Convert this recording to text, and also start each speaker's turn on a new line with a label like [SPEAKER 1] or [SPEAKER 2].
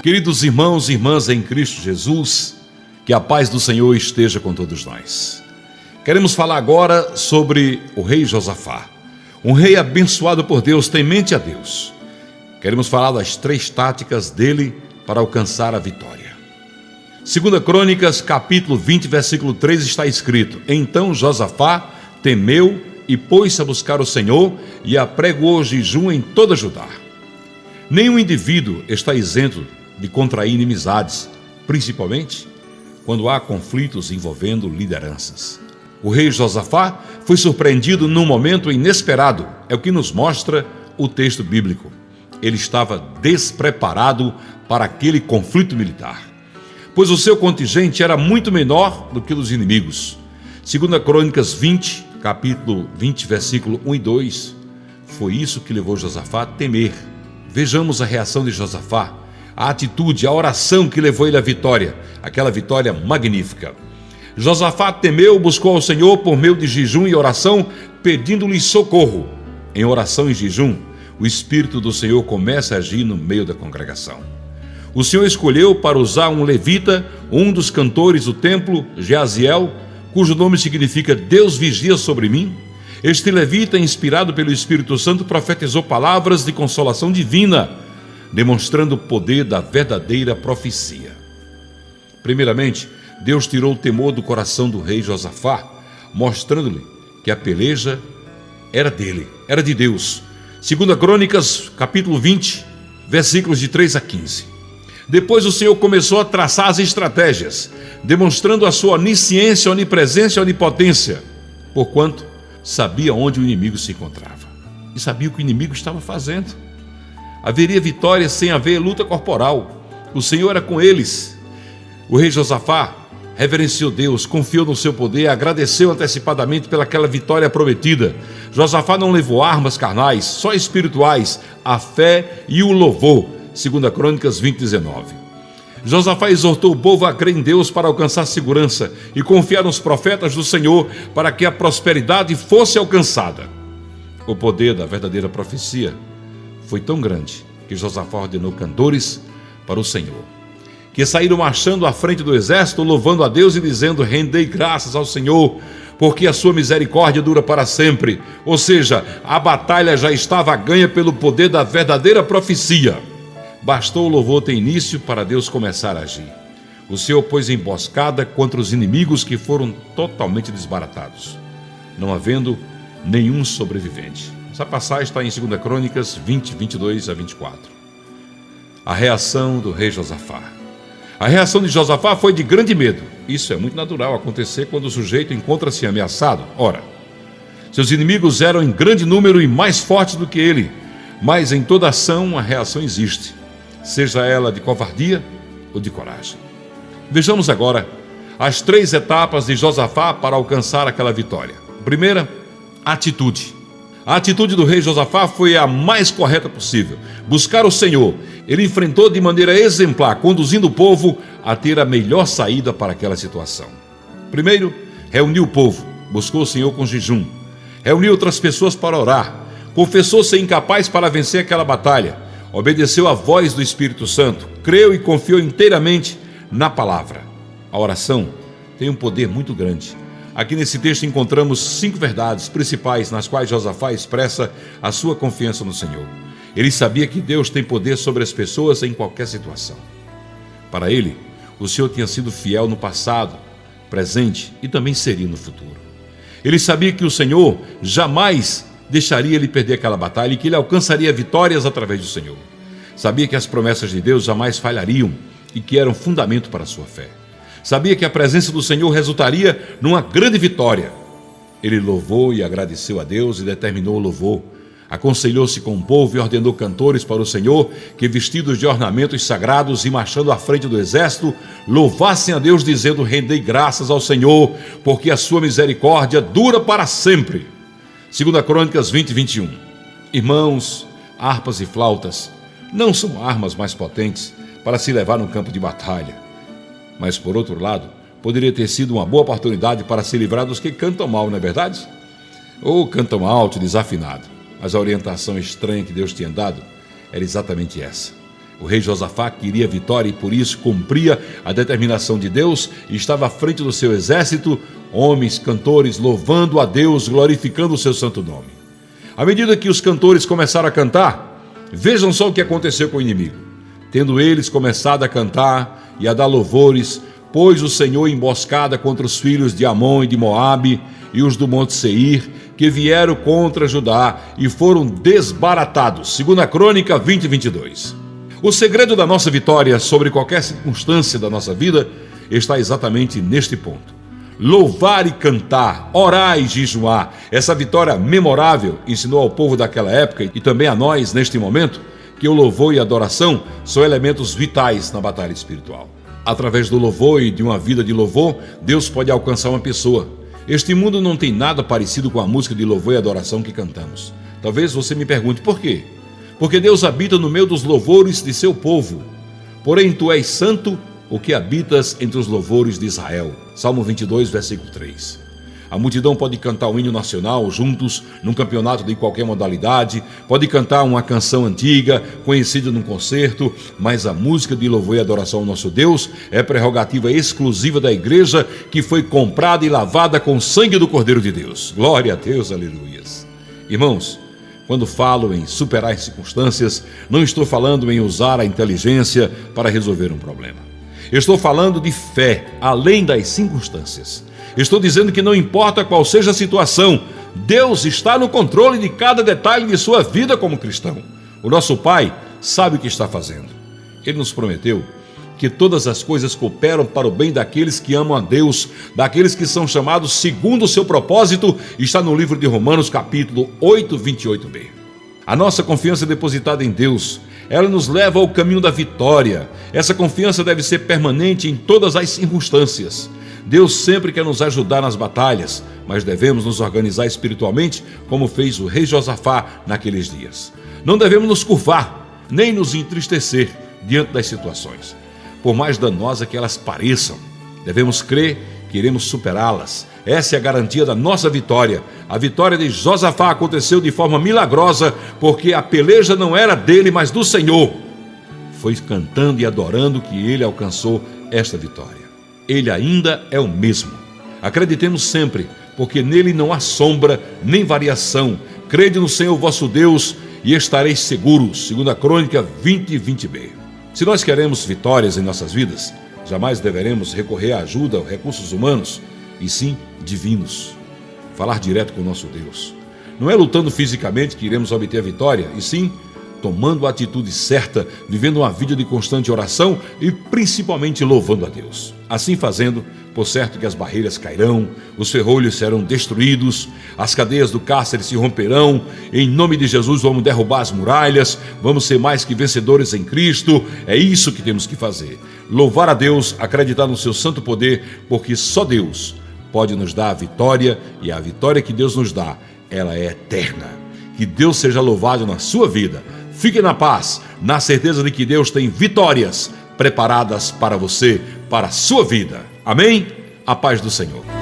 [SPEAKER 1] Queridos irmãos e irmãs em Cristo Jesus, que a paz do Senhor esteja com todos nós. Queremos falar agora sobre o rei Josafá, um rei abençoado por Deus, temente a Deus. Queremos falar das 3 táticas dele para alcançar a vitória. 2 Crônicas, capítulo 20, versículo 3 está escrito: Então Josafá temeu e pôs-se a buscar o Senhor e apregoou jejum em toda Judá. Nenhum indivíduo está isento de contrair inimizades, principalmente quando há conflitos envolvendo lideranças. O rei Josafá foi surpreendido num momento inesperado, é o que nos mostra o texto bíblico. Ele estava despreparado para aquele conflito militar, pois o seu contingente era muito menor do que o dos inimigos. 2 Crônicas 20, capítulo 20, versículo 1 e 2, foi isso que levou Josafá a temer. Vejamos a reação de Josafá, a atitude, a oração que levou ele à vitória, aquela vitória magnífica. Josafá temeu, buscou ao Senhor por meio de jejum e oração, pedindo-lhe socorro. Em oração e jejum, o Espírito do Senhor começa a agir no meio da congregação. O Senhor escolheu para usar um levita, um dos cantores do templo, Jaziel, cujo nome significa Deus vigia sobre mim. Este levita, inspirado pelo Espírito Santo, profetizou palavras de consolação divina, demonstrando o poder da verdadeira profecia. Primeiramente, Deus tirou o temor do coração do rei Josafá, mostrando-lhe que a peleja era dele, era de Deus. 2 Crônicas, capítulo 20, versículos de 3 a 15. Depois o Senhor começou a traçar as estratégias, demonstrando a sua onisciência, onipresença e onipotência, porquanto sabia onde o inimigo se encontrava e sabia o que o inimigo estava fazendo. Haveria vitória sem haver luta corporal. O Senhor era com eles. O rei Josafá reverenciou Deus, confiou no seu poder, agradeceu antecipadamente pelaquela vitória prometida. Josafá não levou armas carnais, só espirituais, a fé e o louvor. 2 Crônicas 20, 19. Josafá exortou o povo a crer em Deus para alcançar segurança e confiar nos profetas do Senhor para que a prosperidade fosse alcançada. O poder da verdadeira profecia foi tão grande que Josafá ordenou cantores para o Senhor, que saíram marchando à frente do exército, louvando a Deus e dizendo: rendei graças ao Senhor, porque a sua misericórdia dura para sempre. Ou seja, a batalha já estava ganha pelo poder da verdadeira profecia. Bastou o louvor ter início para Deus começar a agir. O Senhor pôs emboscada contra os inimigos, que foram totalmente desbaratados, não havendo nenhum sobrevivente. Essa passagem está em 2 Crônicas 20, 22 a 24. A reação do rei Josafá. A reação de Josafá foi de grande medo. Isso é muito natural acontecer quando o sujeito encontra-se ameaçado. Ora, seus inimigos eram em grande número e mais fortes do que ele, mas em toda ação a reação existe, seja ela de covardia ou de coragem. Vejamos agora as 3 etapas de Josafá para alcançar aquela vitória. Primeira, atitude. A atitude do rei Josafá foi a mais correta possível: buscar o Senhor. Ele enfrentou de maneira exemplar, conduzindo o povo a ter a melhor saída para aquela situação. Primeiro, reuniu o povo, buscou o Senhor com jejum. Reuniu outras pessoas para orar. Confessou ser incapaz para vencer aquela batalha. Obedeceu à voz do Espírito Santo. Creu e confiou inteiramente na palavra. A oração tem um poder muito grande. Aqui nesse texto encontramos 5 verdades principais nas quais Josafá expressa a sua confiança no Senhor. Ele sabia que Deus tem poder sobre as pessoas em qualquer situação. Para ele, o Senhor tinha sido fiel no passado, presente e também seria no futuro. Ele sabia que o Senhor jamais deixaria ele perder aquela batalha e que ele alcançaria vitórias através do Senhor. Sabia que as promessas de Deus jamais falhariam e que eram fundamento para a sua fé. Sabia que a presença do Senhor resultaria numa grande vitória. Ele louvou e agradeceu a Deus e determinou o louvor. Aconselhou-se com o povo e ordenou cantores para o Senhor que, vestidos de ornamentos sagrados e marchando à frente do exército, louvassem a Deus dizendo: rendei graças ao Senhor, porque a sua misericórdia dura para sempre. 2 Crônicas 20, 21. Irmãos, harpas e flautas não são armas mais potentes para se levar no campo de batalha. Mas, por outro lado, poderia ter sido uma boa oportunidade para se livrar dos que cantam mal, não é verdade? Ou cantam alto, desafinado. Mas a orientação estranha que Deus tinha dado era exatamente essa. O rei Josafá queria vitória e por isso cumpria a determinação de Deus e estava à frente do seu exército, homens, cantores, louvando a Deus, glorificando o seu santo nome. À medida que os cantores começaram a cantar, vejam só o que aconteceu com o inimigo. Tendo eles começado a cantar e a dar louvores, pôs o Senhor emboscada contra os filhos de Amon e de Moabe e os do monte Seir, que vieram contra Judá e foram desbaratados. 2 Crônica 20:22. O segredo da nossa vitória sobre qualquer circunstância da nossa vida está exatamente neste ponto. Louvar e cantar, orar e jejuar. Essa vitória memorável ensinou ao povo daquela época e também a nós neste momento que o louvor e a adoração são elementos vitais na batalha espiritual. Através do louvor e de uma vida de louvor, Deus pode alcançar uma pessoa. Este mundo não tem nada parecido com a música de louvor e adoração que cantamos. Talvez você me pergunte por quê? Porque Deus habita no meio dos louvores de seu povo. Porém, tu és santo, o que habitas entre os louvores de Israel. Salmo 22, versículo 3. A multidão pode cantar um hino nacional juntos, num campeonato de qualquer modalidade, pode cantar uma canção antiga, conhecida num concerto, mas a música de louvor e adoração ao nosso Deus é prerrogativa exclusiva da igreja que foi comprada e lavada com o sangue do Cordeiro de Deus. Glória a Deus, aleluias. Irmãos, quando falo em superar as circunstâncias, não estou falando em usar a inteligência para resolver um problema. Estou falando de fé, além das circunstâncias. Estou dizendo que não importa qual seja a situação, Deus está no controle de cada detalhe de sua vida como cristão. O nosso Pai sabe o que está fazendo. Ele nos prometeu que todas as coisas cooperam para o bem daqueles que amam a Deus, daqueles que são chamados segundo o seu propósito, está no livro de Romanos, capítulo 8, 28b. A nossa confiança depositada em Deus, ela nos leva ao caminho da vitória. Essa confiança deve ser permanente em todas as circunstâncias. Deus sempre quer nos ajudar nas batalhas, mas devemos nos organizar espiritualmente, como fez o rei Josafá naqueles dias. Não devemos nos curvar, nem nos entristecer diante das situações, por mais danosas que elas pareçam. Devemos crer que iremos superá-las. Essa é a garantia da nossa vitória. A vitória de Josafá aconteceu de forma milagrosa, porque a peleja não era dele, mas do Senhor. Foi cantando e adorando que ele alcançou esta vitória. Ele ainda é o mesmo. Acreditemos sempre, porque nele não há sombra nem variação. Crede no Senhor vosso Deus e estareis seguros. 2 Crônica 20:20b. Se nós queremos vitórias em nossas vidas, jamais deveremos recorrer à ajuda ou recursos humanos, e sim divinos. Falar direto com o nosso Deus. Não é lutando fisicamente que iremos obter a vitória, e sim tomando a atitude certa, vivendo uma vida de constante oração e principalmente louvando a Deus. Assim fazendo, por certo que as barreiras cairão, os ferrolhos serão destruídos, as cadeias do cárcere se romperão, em nome de Jesus vamos derrubar as muralhas, vamos ser mais que vencedores em Cristo. É isso que temos que fazer. Louvar a Deus, acreditar no seu santo poder, porque só Deus pode nos dar a vitória, e a vitória que Deus nos dá, ela é eterna. Que Deus seja louvado na sua vida. Fique na paz, na certeza de que Deus tem vitórias preparadas para você, para a sua vida. Amém? A paz do Senhor.